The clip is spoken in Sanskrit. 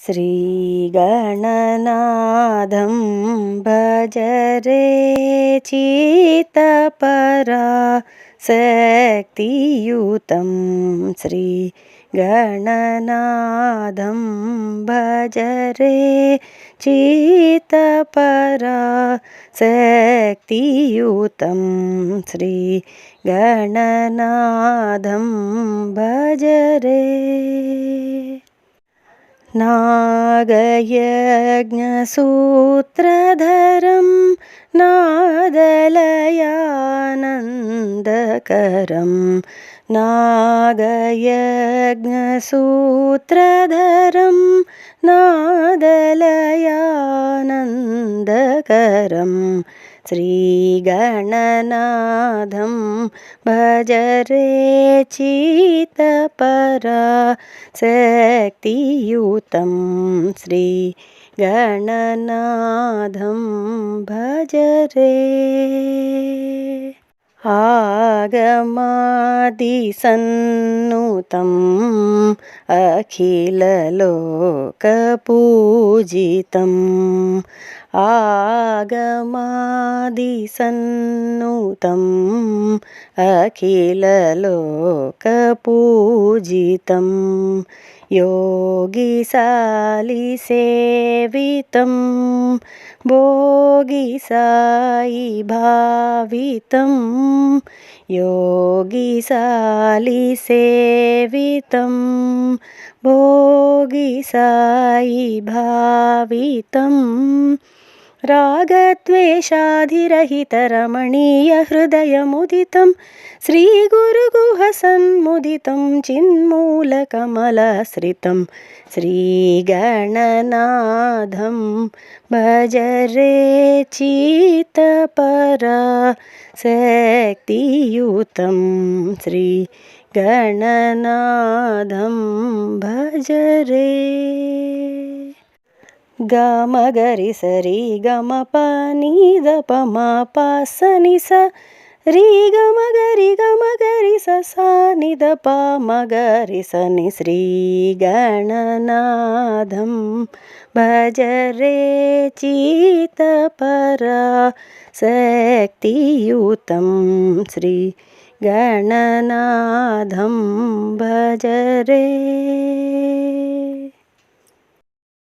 श्रीगणनाथं भज रे चित्तपराशक्तियुतं श्रीगणनाथं भज रे चित्तपराशक्तियुतं श्रीगणनाथं भज रे। नागयज्ञसूत्रधरं नादलयानन्दकरं नागयज्ञसूत्रधरं नादलयानन्दकरं श्रीगणनाथं भज रे चित्तपराशक्तियुतं श्रीगणनाथं भज रे। आगमादिसन्नुतम् अखिललोकपूजितम् आगमादिसन्नुतम् अखिललोकपूजितं योगिशालिसेवितं भोगिसायिभावितं योगिशालिसेवितं भोगिसायिभावितं रागद्वेषाधिरहितरमणीयहृदयमुदितं श्रीगुरुगुहसन्मुदितं चिन्मूलकमलाश्रितं श्रीगणनाथं भज रे चित्तपराशक्तियुतं श्रीगणनाथं भज रे। गमगरि सरि गमपनि दपमपसनि स रि गमगरि स नि दप मगरि सनि श्रीगणनाथं भज रे चित्तपराशक्तियुतं श्रीगणनाथं भज रे।